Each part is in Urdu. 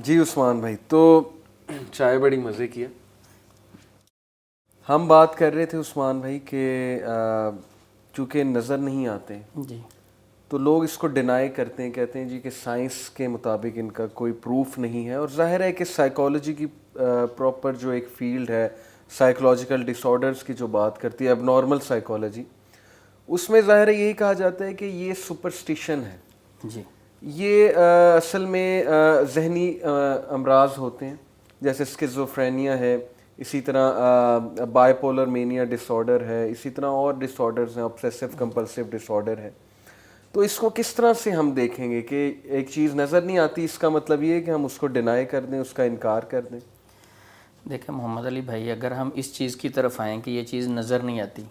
جی عثمان بھائی، تو چائے بڑی مزے کی ہے. ہم بات کر رہے تھے عثمان بھائی کہ چونکہ نظر نہیں آتے جی تو لوگ اس کو ڈینائی کرتے ہیں، کہتے ہیں جی کہ سائنس کے مطابق ان کا کوئی پروف نہیں ہے. اور ظاہر ہے کہ سائیکالوجی کی پراپر جو ایک فیلڈ ہے، سائیکولوجیکل ڈس آرڈرز کی جو بات کرتی ہے، اب نارمل سائیکالوجی، اس میں ظاہر ہے یہی کہا جاتا ہے کہ یہ سپرسٹیشن ہے. جی یہ اصل میں ذہنی امراض ہوتے ہیں، جیسے اسکیزوفرینیا ہے، اسی طرح bipolar mania disorder ہے، اسی طرح اور ڈس آرڈرز ہیں، obsessive compulsive ڈس آرڈر ہے. تو اس کو کس طرح سے ہم دیکھیں گے کہ ایک چیز نظر نہیں آتی، اس کا مطلب یہ ہے کہ ہم اس کو ڈینائی کر دیں، اس کا انکار کر دیں؟ دیکھیں محمد علی بھائی، اگر ہم اس چیز کی طرف آئیں کہ یہ چیز نظر نہیں آتی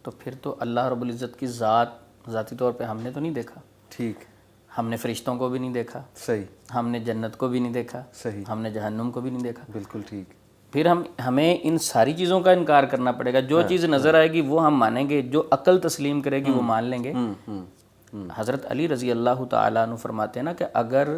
تو پھر تو اللہ رب العزت کی ذاتی طور پہ ہم نے تو نہیں دیکھا. ٹھیک، ہم نے فرشتوں کو بھی نہیں دیکھا، صحیح، ہم نے جنت کو بھی نہیں دیکھا، صحیح، ہم نے جہنم کو بھی نہیں دیکھا. بالکل ٹھیک. پھر ہمیں ان ساری چیزوں کا انکار کرنا پڑے گا. جو چیز نظر آئے گی وہ ہم مانیں گے، جو عقل تسلیم کرے گی وہ مان لیں گے. حضرت علی رضی اللہ تعالیٰ عنہ فرماتے ہیں نا کہ اگر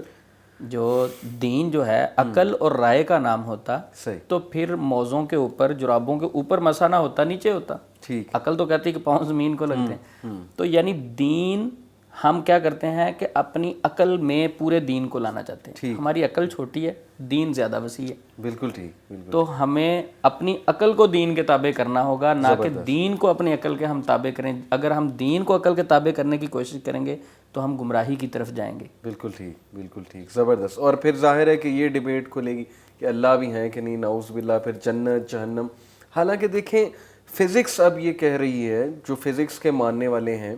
جو دین جو ہے عقل اور رائے کا نام ہوتا صحیح، تو پھر موزوں کے اوپر، جرابوں کے اوپر مسا نہ ہوتا، نیچے ہوتا. ٹھیک، عقل تو کہتی ہے کہ پاؤں زمین کو لگتے ہیں. تو یعنی دین ہم کیا کرتے ہیں کہ اپنی عقل میں پورے دین کو لانا چاہتے ہیں. ہماری عقل چھوٹی ہے، دین زیادہ وسیع ہے. بالکل ٹھیک، بالکل. تو ہمیں اپنی عقل کو دین کے تابع کرنا ہوگا، نہ کہ دین کو اپنی عقل کے ہم تابع کریں. اگر ہم دین کو عقل کے تابع کرنے کی کوشش کریں گے تو ہم گمراہی کی طرف جائیں گے. بالکل ٹھیک، بالکل ٹھیک، زبردست. اور پھر ظاہر ہے کہ یہ ڈیبیٹ کھلے گی کہ اللہ بھی ہیں کہ نہیں، نعوذ باللہ، پھر جنت جہنم. حالانکہ دیکھیں فزکس اب یہ کہہ رہی ہے، جو فزکس کے ماننے والے ہیں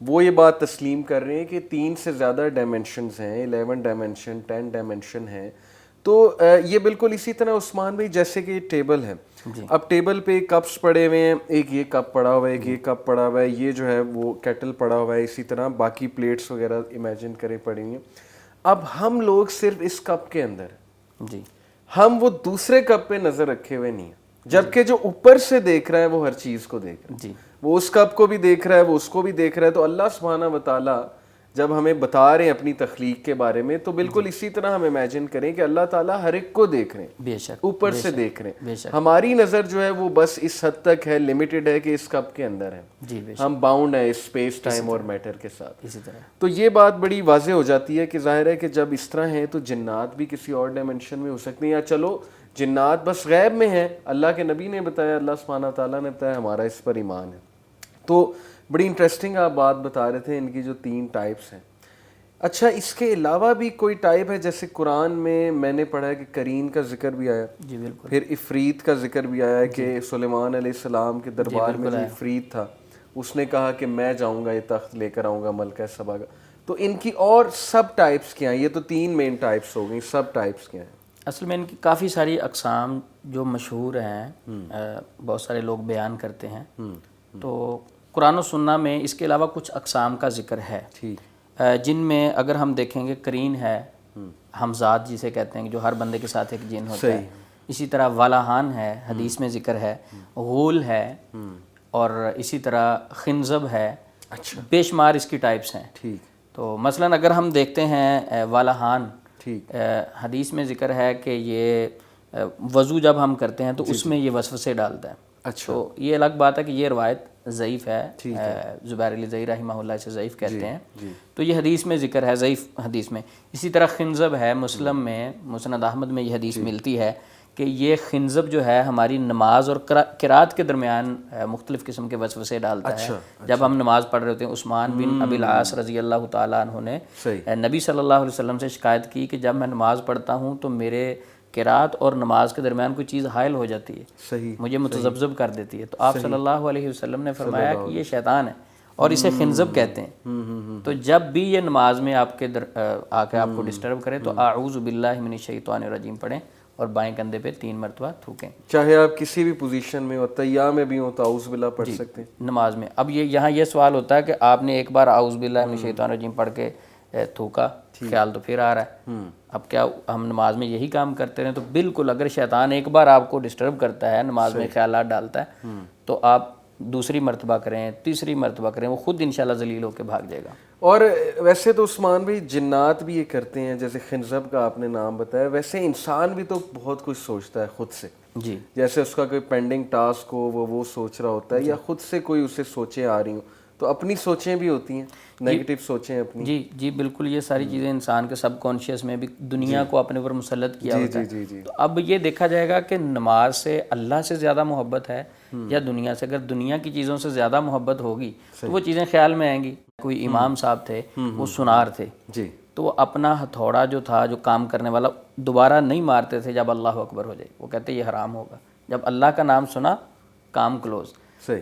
وہ یہ بات تسلیم کر رہے ہیں کہ 3 سے زیادہ ڈائمینشنز ہیں، 11 ڈائمینشن، 10 ڈائمینشن ہیں. تو یہ بالکل اسی طرح عثمان بھائی جیسے کہ یہ ٹیبل ہے. اب ٹیبل پہ کپس پڑے ہوئے ہیں، ایک یہ کپ پڑا ہوا ہے، ایک یہ کپ پڑا ہوا ہے، یہ جو ہے وہ کیٹل پڑا ہوا ہے، اسی طرح باقی پلیٹس وغیرہ امیجن کریں پڑی ہوئی ہیں. اب ہم لوگ صرف اس کپ کے اندر، جی ہم وہ دوسرے کپ پہ نظر رکھے ہوئے نہیں ہیں، جبکہ جو اوپر سے دیکھ رہا ہے وہ ہر چیز کو دیکھ رہا ہے. جی وہ اس کپ کو بھی دیکھ رہا ہے، وہ اس کو بھی دیکھ رہا ہے. تو اللہ سبحانہ وتعالیٰ جب ہمیں بتا رہے ہیں اپنی تخلیق کے بارے میں تو بالکل اسی طرح ہم امیجن کریں کہ اللہ تعالیٰ ہر ایک کو دیکھ رہے ہیں، بے شک، اوپر سے دیکھ رہے بے ہیں. شک. ہماری نظر جو ہے وہ بس اس حد تک ہے، لمیٹڈ ہے کہ اس کپ کے اندر ہے. جی بے شک، ہم باؤنڈ ہیں اسپیس ٹائم اور میٹر کے ساتھ. اسی طرح. تو یہ بات بڑی واضح ہو جاتی ہے کہ ظاہر ہے کہ جب اس طرح ہیں تو جنات بھی کسی اور ڈائمینشن میں ہو سکتے ہیں، یا چلو جنات بس غیب میں ہیں، اللہ کے نبی نے بتایا، اللہ سبحانہ تعالیٰ نے بتایا، ہمارا اس پر ایمان ہے. تو بڑی انٹرسٹنگ آپ بات بتا رہے تھے ان کی جو 3 ٹائپس ہیں. اچھا، اس کے علاوہ بھی کوئی ٹائپ ہے؟ جیسے قرآن میں نے پڑھا ہے کہ قرین کا ذکر بھی آیا، جی بالکل. پھر عفریت کا ذکر بھی آیا ہے کہ سلیمان علیہ السلام کے دربار میں جو عفریت تھا اس نے کہا کہ میں جاؤں گا، یہ تخت لے کر آؤں گا ملکہ سبا کا. تو ان کی اور سب ٹائپس کیا ہیں؟ یہ تو 3 مین ٹائپس ہو گئیں، سب ٹائپس کیا ہیں؟ اصل میں ان کی کافی ساری اقسام جو مشہور ہیں، بہت سارے لوگ بیان کرتے ہیں. تو قرآن و سنہ میں اس کے علاوہ کچھ اقسام کا ذکر ہے، جن میں اگر ہم دیکھیں گے قرین ہے، ہمزاد جسے کہتے ہیں جو ہر بندے کے ساتھ ایک جن ہوتا ہے. اسی طرح والاحان ہے، حدیث میں ذکر ہے. غول ہے، اور اسی طرح خنزب ہے. بے شمار اس کی ٹائپس ہیں. تو مثلا اگر ہم دیکھتے ہیں والاحان، حدیث میں ذکر ہے کہ یہ وضو جب ہم کرتے ہیں تو اس میں یہ وسوسے ڈالتا ہے. تو یہ الگ بات ہے کہ یہ روایت ضعیف ہے، زبیر علی زئی رحمہ اللہ اسے ضعیف کہتے ہیں. تو یہ حدیث میں ذکر ہے، ضعیف حدیث میں. اسی طرح خنزب ہے، مسلم میں، مسند احمد میں یہ حدیث ملتی ہے کہ یہ خنزب جو ہے ہماری نماز اور قرات کے درمیان مختلف قسم کے وسوسے ڈالتا ہے. جب ہم نماز پڑھ رہے ہوتے ہیں، عثمان بن ابی العاص رضی اللہ تعالیٰ عنہ نے نبی صلی اللہ علیہ وسلم سے شکایت کی کہ جب میں نماز پڑھتا ہوں تو میرے قرات اور نماز کے درمیان کوئی چیز حائل ہو جاتی ہے، مجھے متذبذب کر دیتی ہے. تو آپ صلی اللہ علیہ وسلم نے فرمایا کہ یہ شیطان ہے اور اسے خنزب کہتے ہیں. تو جب بھی یہ نماز میں آپ کے آ کے آپ کو ڈسٹرب کرے تو اعوذ باللہ من الشیطان الرجیم پڑھیں اور بائیں کندھے پہ 3 مرتبہ تھوکیں. چاہے آپ کسی بھی پوزیشن میں ہو، تیا میں بھی ہو تو اعوذ باللہ پڑھ سکتے ہیں نماز میں. اب یہاں یہ سوال ہوتا ہے کہ آپ نے ایک بار اعوذ باللہ من الشیطان الرجیم پڑھ کے تھوکا، خیال تو پھر آ رہا ہے. اب کیا ہم نماز میں یہی کام کرتے رہیں؟ تو بالکل، اگر شیطان ایک بار آپ کو ڈسٹرب کرتا ہے، نماز میں خیالات ڈالتا ہے، تو آپ دوسری مرتبہ کریں, تیسری مرتبہ کریں, وہ خود انشاءاللہ ذلیل ہو کے بھاگ جائے گا. اور ویسے تو عثمان بھائی جنات بھی یہ کرتے ہیں, جیسے خنزب کا آپ نے نام بتایا, ویسے انسان بھی تو بہت کچھ سوچتا ہے خود سے. جی, جیسے اس کا کوئی پینڈنگ ٹاسک ہو وہ سوچ رہا ہوتا ہے, یا خود سے کوئی اسے سوچیں آ رہی ہوں, تو اپنی سوچیں بھی ہوتی ہیں, نیگیٹو سوچیں اپنی. جی بالکل, یہ ساری چیزیں انسان کے سب کانشیس میں بھی دنیا کو اپنے اوپر مسلط کیا ہوتا ہے. تو اب یہ دیکھا جائے گا کہ نماز سے اللہ سے زیادہ محبت ہے یا دنیا سے. اگر دنیا کی چیزوں سے زیادہ محبت ہوگی تو وہ چیزیں خیال میں آئیں گی. کوئی امام صاحب تھے, وہ سنار تھے, تو وہ اپنا ہتھوڑا جو تھا, جو کام کرنے والا, دوبارہ نہیں مارتے تھے جب اللہ اکبر ہو جائے. وہ کہتے یہ حرام ہوگا. جب اللہ کا نام سنا, کام کلوز.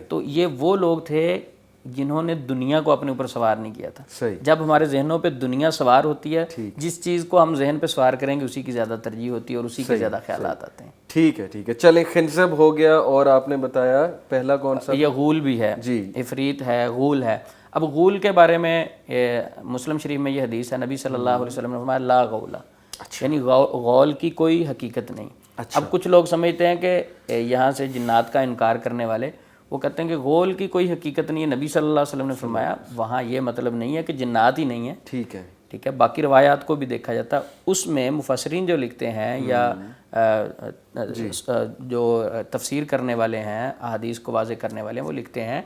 تو یہ وہ لوگ تھے جنہوں نے دنیا کو اپنے اوپر سوار نہیں کیا تھا. جب ہمارے ذہنوں پہ دنیا سوار ہوتی ہے, جس چیز کو ہم ذہن پہ سوار کریں گے اسی کی زیادہ ترجیح ہوتی ہے اور اسی کے زیادہ خیالات آتے ہیں. ٹھیک ہے, چلیں خنزب ہو گیا, اور آپ نے بتایا پہلا کون سا؟ یہ غول بھی ہے, عفریت ہے, غول ہے. اب غول کے بارے میں مسلم شریف میں یہ حدیث ہے, نبی صلی اللہ علیہ وسلم نے فرمایا لا غولا, یعنی غول کی کوئی حقیقت نہیں. اب کچھ لوگ سمجھتے ہیں کہ یہاں سے جنات کا انکار کرنے والے وہ کہتے ہیں کہ غول کی کوئی حقیقت نہیں ہے. نبی صلی اللہ علیہ وسلم نے فرمایا وہاں یہ مطلب نہیں ہے کہ جنات ہی نہیں ہیں. ٹھیک ہے, باقی روایات کو بھی دیکھا جاتا ہے. اس میں مفسرین جو لکھتے ہیں یا جو تفسیر کرنے والے ہیں, احادیث کو واضح کرنے والے ہیں, وہ لکھتے ہیں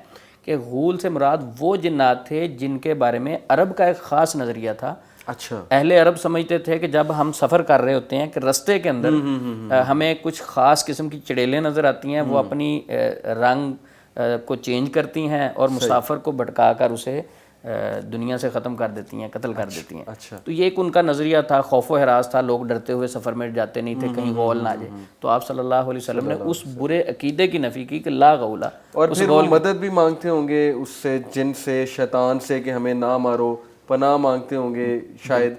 کہ غول سے مراد وہ جنات تھے جن کے بارے میں عرب کا ایک خاص نظریہ تھا. اچھا, اہل عرب سمجھتے تھے کہ جب ہم سفر کر رہے ہوتے ہیں کہ رستے کے اندر ہمیں کچھ خاص قسم کی چڑیلیں نظر آتی ہیں, وہ اپنی رنگ کو چینج کرتی ہیں اور مسافر کو بھٹکا کر اسے دنیا سے ختم کر دیتی ہیں, قتل کر دیتی ہیں. تو یہ ایک ان کا نظریہ تھا, خوف و ہراس تھا, لوگ ڈرتے ہوئے سفر میں جاتے نہیں تھے کہیں غول نہ آ جائے. تو آپ صلی اللہ علیہ وسلم نے اس برے عقیدے کی نفی کی کہ لا غولا. اور پھر وہ مدد بھی مانگتے ہوں گے اس سے, جن سے, شیطان سے, کہ ہمیں نہ مارو, پناہ مانگتے ہوں گے شاید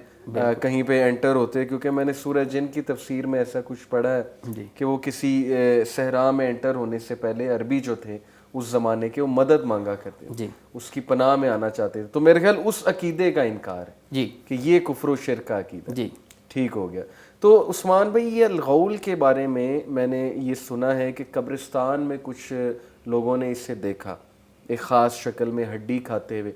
کہیں پہ انٹر ہوتے, کیونکہ میں نے سورہ جن کی تفسیر میں ایسا کچھ پڑھا ہے کہ وہ کسی صحرا میں انٹر ہونے سے پہلے عربی جو تھے اس زمانے کے, وہ مدد مانگا کرتے, اس کی پناہ میں آنا چاہتے تھے. تو میرے خیال اس عقیدے کا انکار ہے کہ یہ کفر و شرک کا عقیدہ. ٹھیک ہو گیا. تو عثمان بھائی یہ الغول کے بارے میں نے یہ سنا ہے کہ قبرستان میں کچھ لوگوں نے اسے دیکھا ایک خاص شکل میں ہڈی کھاتے ہوئے.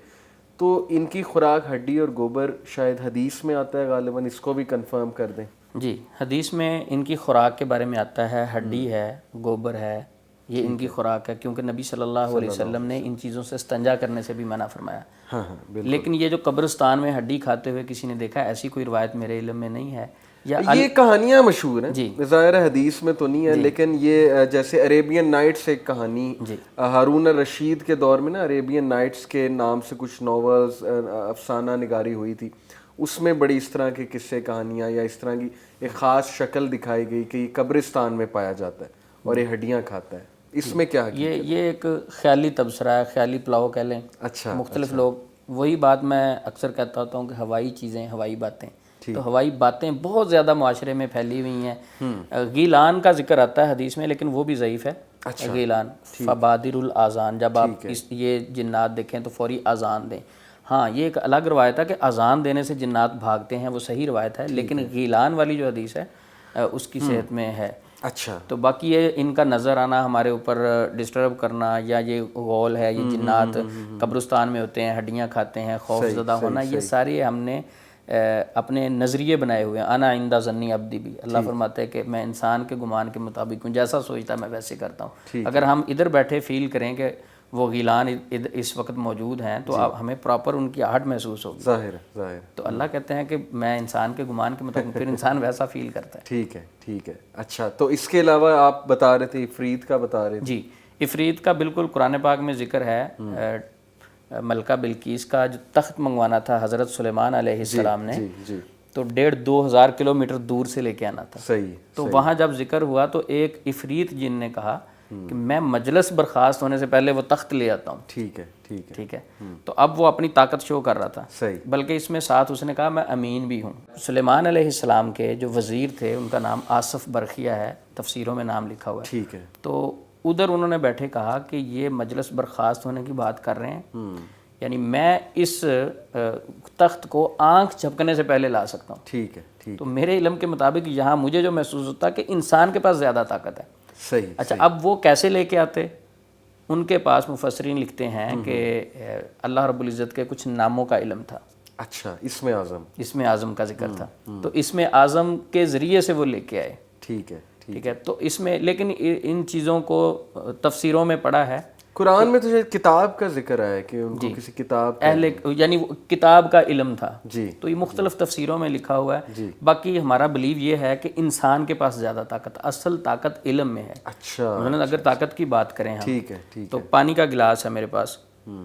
تو ان کی خوراک ہڈی اور گوبر شاید حدیث میں آتا ہے غالباً, اس کو بھی کنفرم کر دیں. جی, حدیث میں ان کی خوراک کے بارے میں آتا ہے, ہڈی ہے, گوبر ہے, یہ ان کی خوراک ہے, کیونکہ نبی صلی اللہ علیہ وسلم نے ان چیزوں سے استنجا کرنے سے بھی منع فرمایا. لیکن یہ جو قبرستان میں ہڈی کھاتے ہوئے کسی نے دیکھا, ایسی کوئی روایت میرے علم میں نہیں ہے. یہ کہانیاں مشہور ہیں, ظاہر حدیث میں تو نہیں ہے, لیکن یہ جیسے عریبین نائٹس ایک کہانی, ہارون الرشید کے دور میں نا عریبین نائٹس کے نام سے کچھ ناولز, افسانہ نگاری ہوئی تھی, اس میں بڑی اس طرح کے قصے کہانیاں یا اس طرح کی ایک خاص شکل دکھائی گئی کہ یہ قبرستان میں پایا جاتا ہے اور یہ ہڈیاں کھاتا ہے. اس میں کیا یہ ایک خیالی تبصرہ ہے, خیالی پلاؤ کہہ لیں. اچھا, مختلف لوگ, وہی بات میں اکثر کہتا ہوتا ہوں کہ ہوائی چیزیں, ہوائی باتیں, تو ہوائی باتیں بہت زیادہ معاشرے میں پھیلی ہوئی ہیں. غیلان کا ذکر آتا ہے حدیث میں, لیکن وہ بھی ضعیف ہے. غیلان, فبادر الاذان, جب آپ یہ جنات دیکھیں تو فوری اذان دیں. ہاں, یہ ایک الگ روایت ہے کہ اذان دینے سے جنات بھاگتے ہیں, وہ صحیح روایت ہے, لیکن غیلان والی جو حدیث ہے اس کی صحت میں ہے. اچھا, تو باقی یہ ان کا نظر آنا, ہمارے اوپر ڈسٹرب کرنا, یا یہ غول ہے, یہ جنات قبرستان میں ہوتے ہیں, ہڈیاں کھاتے ہیں, خوف زدہ ہونا, یہ سارے ہم نے اپنے نظریے بنائے ہوئے ہیں. انا عند ظنی عبدی بھی, اللہ فرماتا ہے کہ میں انسان کے گمان کے مطابق ہوں, جیسا سوچتا میں ویسے کرتا ہوں. اگر ہم ادھر بیٹھے فیل کریں کہ وہ غیلان اس وقت موجود ہیں تو ہمیں پراپر ان کی آہٹ محسوس ہوگی. ظاہر. تو اللہ کہتے ہیں کہ میں انسان کے گمان کے مطابق, پھر انسان ویسا فیل کرتا ہے. ٹھیک ہے. اچھا, تو اس کے علاوہ آپ بتا رہے تھے عفریت کا بتا رہے تھے. جی, عفریت کا بالکل قرآن پاک میں ذکر ہے. ملکہ بلقیس کا جو تخت منگوانا تھا حضرت سلیمان علیہ السلام نے, تو 1,500-2,000 کلومیٹر دور سے لے کے آنا تھا. صحیح. تو وہاں جب ذکر ہوا تو ایک عفریت جن نے کہا کہ میں مجلس برخاست ہونے سے پہلے وہ تخت لے آتا ہوں. ٹھیک ہے. تو اب وہ اپنی طاقت شو کر رہا تھا. بلکہ اس میں ساتھ اس نے کہا میں امین بھی ہوں. سلیمان علیہ السلام کے جو وزیر تھے, ان کا نام آصف برخیہ ہے, تفسیروں میں نام لکھا ہوا ہے. ٹھیک ہے. تو ادھر انہوں نے بیٹھے کہا کہ یہ مجلس برخاست ہونے کی بات کر رہے ہیں, یعنی میں اس تخت کو آنکھ جھپکنے سے پہلے لا سکتا ہوں. ٹھیک ہے. تو میرے علم کے مطابق یہاں مجھے جو محسوس ہوتا ہے کہ انسان کے پاس زیادہ طاقت ہے. صحیح. اچھا, اب وہ کیسے لے کے آتے, ان کے پاس مفسرین لکھتے ہیں کہ اللہ رب العزت کے کچھ ناموں کا علم تھا. اچھا, اسم اعظم کا ذکر تھا, تو اسم اعظم کے ذریعے سے وہ لے کے آئے. ٹھیک ہے. تو اس میں لیکن ان چیزوں کو تفسیروں میں پڑھا ہے. قرآن میں تو شاید کتاب کا ذکر ہے کہ ان کو کسی کتاب یعنی کتاب کا علم تھا. جی. تو یہ مختلف تفسیروں میں لکھا ہوا ہے. باقی ہمارا بلیو یہ ہے کہ انسان کے پاس زیادہ طاقت, اصل طاقت علم میں ہے. اچھا. اگر طاقت کی بات کریں ہم, ٹھیک ہے. تو پانی کا گلاس ہے میرے پاس,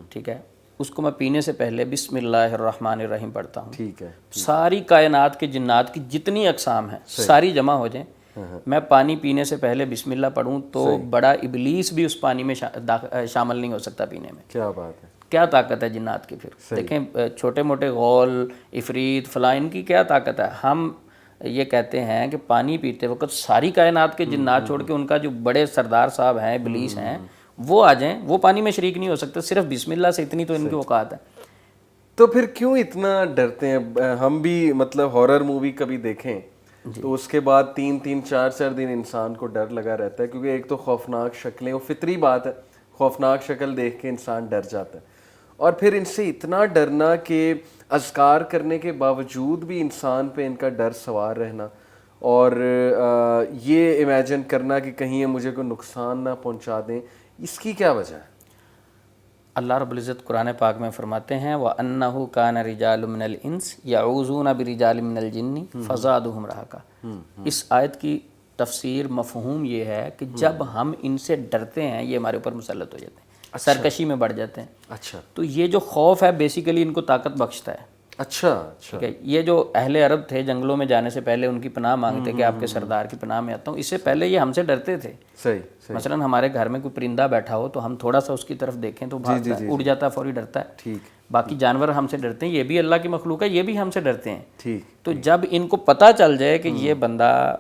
ٹھیک ہے, اس کو میں پینے سے پہلے بسم اللہ الرحمن الرحیم پڑھتا ہوں. ٹھیک ہے. ساری کائنات کے جنات کی جتنی اقسام ہیں ساری جمع ہو جائیں, میں پانی پینے سے پہلے بسم اللہ پڑھوں تو بڑا ابلیس بھی اس پانی میں شامل نہیں ہو سکتا پینے میں. کیا بات ہے. کیا طاقت ہے جنات کی. پھر دیکھیں چھوٹے موٹے غول, عفریت, فلاں, ان کی کیا طاقت ہے. ہم یہ کہتے ہیں کہ پانی پیتے وقت ساری کائنات کے جنات چھوڑ کے ان کا جو بڑے سردار صاحب ہیں, ابلیس ہیں, وہ آ جائیں, وہ پانی میں شریک نہیں ہو سکتے. صرف بسم اللہ سے اتنی تو ان کی اوقات ہے. تو پھر کیوں اتنا ڈرتے ہیں ہم بھی؟ مطلب ہارر مووی کبھی دیکھیں تو اس کے بعد 3-3 4 دن انسان کو ڈر لگا رہتا ہے, کیونکہ ایک تو خوفناک شکلیں, وہ فطری بات ہے, خوفناک شکل دیکھ کے انسان ڈر جاتا ہے. اور پھر ان سے اتنا ڈرنا کہ اذکار کرنے کے باوجود بھی انسان پہ ان کا ڈر سوار رہنا, اور یہ امیجن کرنا کہ کہیں یہ مجھے کوئی نقصان نہ پہنچا دیں, اس کی کیا وجہ ہے؟ اللہ رب العزت قرآن پاک میں فرماتے ہیں وَأَنَّهُ كَانَ رِجَالٌ مِّنَ الْإِنسِ يَعُوذُونَ بِرِجَالٍ مِّنَ الْجِنِّ فَزَادُوهُمْ رَهَقًا. اس آیت کی تفسیر مفہوم یہ ہے کہ جب ہم ان سے ڈرتے ہیں یہ ہمارے اوپر مسلط ہو جاتے ہیں, سرکشی میں بڑھ جاتے ہیں. اچھا. تو یہ جو خوف ہے بیسیکلی ان کو طاقت بخشتا ہے. اچھا. ٹھیک ہے. یہ جو اہل عرب تھے جنگلوں میں جانے سے پہلے ان کی پناہ مانگتے کہ آپ کے سردار کی پناہ میں آتا ہوں, اس سے پہلے یہ ہم سے ڈرتے تھے. صحیح. مثلا ہمارے گھر میں کوئی پرندہ بیٹھا ہو تو ہم تھوڑا سا اس کی طرف دیکھیں تو بھاگتا ہے, اڑ جاتا ہے, فوری ڈرتا ہے. ٹھیک. باقی جانور ہم سے ڈرتے ہیں, یہ بھی اللہ کی مخلوق ہے, یہ بھی ہم سے ڈرتے ہیں. ٹھیک. تو جب ان کو پتہ چل جائے کہ یہ بندہ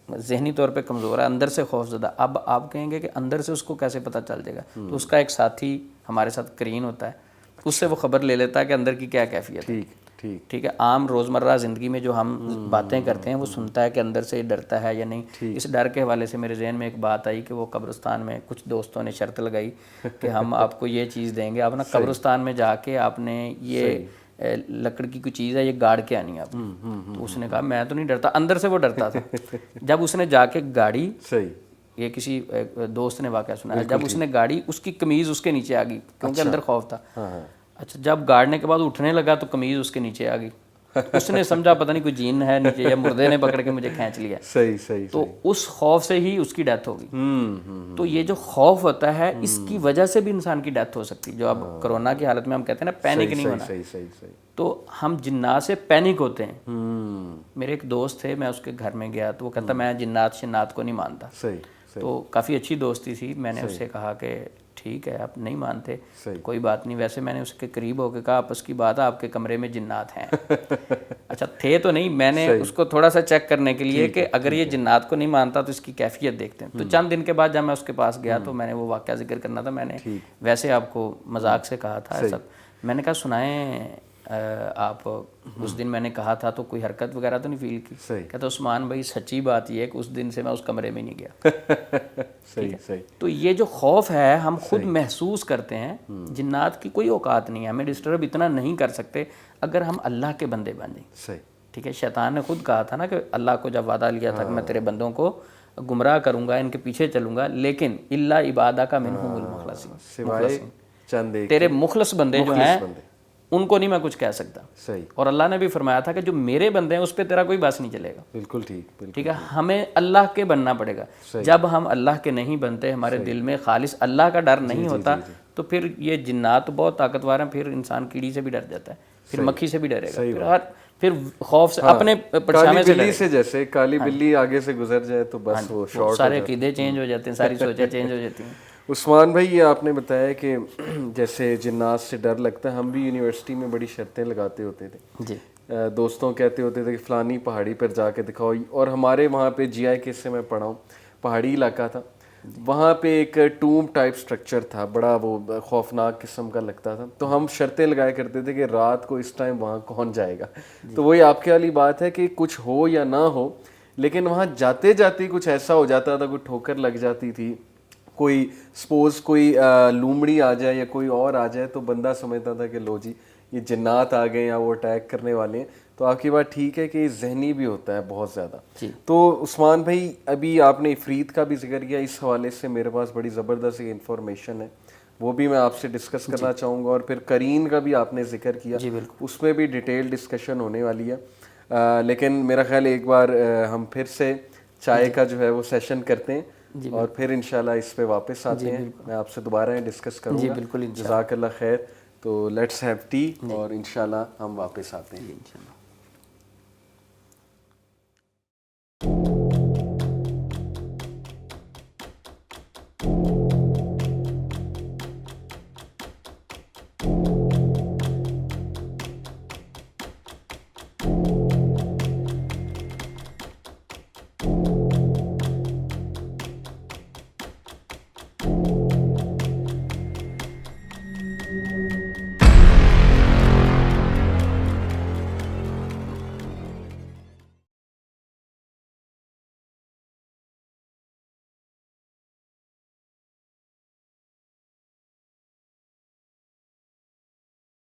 ذہنی طور پہ کمزور ہے, اندر سے خوف زدہ, اب آپ کہیں گے کہ اندر سے اس کو کیسے پتہ چل جائے گا؟ تو اس کا ایک ساتھی ہمارے ساتھ قرین ہوتا ہے, اس سے وہ خبر لے لیتا ہے کہ اندر کی کیا کیفیت ہے. ٹھیک ہے. عام روزمرہ زندگی میں جو ہم باتیں کرتے ہیں وہ سنتا ہے کہ اندر سے ڈرتا ہے یا نہیں. اس ڈر کے حوالے سے میرے ذہن میں ایک بات آئی کہ وہ قبرستان میں کچھ دوستوں نے شرط لگائی کہ ہم آپ کو یہ چیز دیں گے, آپ نا قبرستان میں جا کے آپ نے یہ لکڑ کی کوئی چیز ہے یہ گاڑ کے آنی ہے آپ. تو اس نے کہا میں تو نہیں ڈرتا, اندر سے وہ ڈرتا تھا. جب اس نے جا کے گاڑی, یہ کسی دوست نے واقعہ سنا ہے, جب اس نے گاڑی, اس کی قمیض اس کے نیچے آ گئی کیونکہ اندر خوف تھا. اچھا, جب گاڑنے کے بعد اٹھنے لگا تو قمیض اس کے نیچے آ گئی. اس نے سمجھا پتہ نہیں کوئی جین ہے نیچے یا مردے نے پکڑ کے مجھے کھینچ لیا. صحیح. تو اس خوف سے ہی اس کی ڈیتھ ہو گئی. تو یہ جو خوف ہوتا ہے اس کی وجہ سے بھی انسان کی ڈیتھ ہو سکتی ہے. جو اب کرونا کی حالت میں ہم کہتے ہیں نا پینک نہیں ہونا, صحیح. تو ہم جنات سے پینک ہوتے ہیں. میرے ایک دوست تھے, میں اس کے گھر میں گیا تو وہ کہتا میں جنات شنات کو نہیں مانتا. تو کافی اچھی دوستی تھی. میں نے اس سے کہا کہ ٹھیک ہے آپ نہیں مانتے کوئی بات نہیں. ویسے میں نے اس کے قریب ہو کے کہا آپس کی بات ہے, آپ کے کمرے میں جنات ہیں. اچھا تھے تو نہیں, میں نے اس کو تھوڑا سا چیک کرنے کے لیے کہ اگر یہ جنات کو نہیں مانتا تو اس کی کیفیت دیکھتے ہیں. تو چند دن کے بعد جب میں اس کے پاس گیا تو میں نے وہ واقعہ ذکر کرنا تھا, میں نے ویسے آپ کو مذاق سے کہا تھا ایسا. میں نے کہا سنائیں آپ, اس دن میں نے کہا تھا تو کوئی حرکت وغیرہ تو نہیں فیل کی؟ کہتا عثمان بھائی سچی بات یہ ہے کہ اس دن سے میں اس کمرے میں نہیں گیا. صحیح. تو یہ جو خوف ہے ہم خود محسوس کرتے ہیں. جنات کی کوئی اوقات نہیں ہے, ہمیں ڈسٹرب اتنا نہیں کر سکتے اگر ہم اللہ کے بندے بن جائیں. ٹھیک ہے. شیطان نے خود کہا تھا نا کہ اللہ کو جب وعدہ لیا تھا کہ میں تیرے بندوں کو گمراہ کروں گا, ان کے پیچھے چلوں گا, لیکن اللہ عبادہ کا منہم المخلصین, سوائے چند تیرے مخلص بندے جو ہیں ان کو نہیں میں کچھ کہہ سکتا. صحیح. اور اللہ نے بھی فرمایا تھا کہ جو میرے بندے ہیں اس پہ تیرا کوئی بس نہیں چلے گا. بالکل ٹھیک ہے. ہمیں اللہ کے بننا پڑے گا. جب ہم اللہ کے نہیں بنتے, ہمارے دل میں خالص اللہ کا ڈر نہیں ہوتا, تو پھر یہ جنات بہت طاقتور ہیں, پھر انسان کیڑی سے بھی ڈر جاتا ہے, پھر مکھی سے بھی ڈرے گا, پھر خوف سے اپنے پرچھاوے سے ڈرے. جیسے کالی بلی آگے سے گزر جائے تو بس وہ شارٹ, سارے عقیدے چینج ہو جاتے ہیں, ساری سوچیں چینج ہو جاتی ہیں. عثمان بھائی یہ آپ نے بتایا کہ جیسے جنات سے ڈر لگتا ہے, ہم بھی یونیورسٹی میں بڑی شرطیں لگاتے ہوتے تھے. جی. دوستوں کہتے ہوتے تھے کہ فلانی پہاڑی پر جا کے دکھاؤ, اور ہمارے وہاں پہ GI سے میں پڑھا ہوں, پہاڑی علاقہ تھا, وہاں پہ ایک ٹوم ٹائپ سٹرکچر تھا, بڑا وہ خوفناک قسم کا لگتا تھا. تو ہم شرطیں لگایا کرتے تھے کہ رات کو اس ٹائم وہاں کون جائے گا. تو وہی آپ کے والی بات ہے کہ کچھ ہو یا نہ ہو, لیکن وہاں جاتے جاتے کچھ ایسا ہو جاتا تھا, کوئی ٹھوکر لگ جاتی تھی کوئی سپوز کوئی لومڑی آ جائے یا کوئی اور آ جائے تو بندہ سمجھتا تھا کہ لو جی یہ جنات آ گئے یا وہ اٹیک کرنے والے ہیں. تو آپ کی بات ٹھیک ہے کہ ذہنی بھی ہوتا ہے بہت زیادہ. تو عثمان بھائی ابھی آپ نے عفریت کا بھی ذکر کیا, اس حوالے سے میرے پاس بڑی زبردست انفارمیشن ہے, وہ بھی میں آپ سے ڈسکس کرنا چاہوں گا. اور پھر قرین کا بھی آپ نے ذکر کیا, اس میں بھی ڈیٹیل ڈسکشن ہونے والی ہے. لیکن میرا خیال ایک بار ہم پھر سے چائے کا جو ہے وہ سیشن کرتے ہیں اور پھر انشاءاللہ اس پہ واپس آتے ہیں. میں آپ سے دوبارہ ڈسکس کروں گا. جزاک اللہ خیر. تو لیٹس ہیو ٹی اور انشاءاللہ ہم واپس آتے ہیں.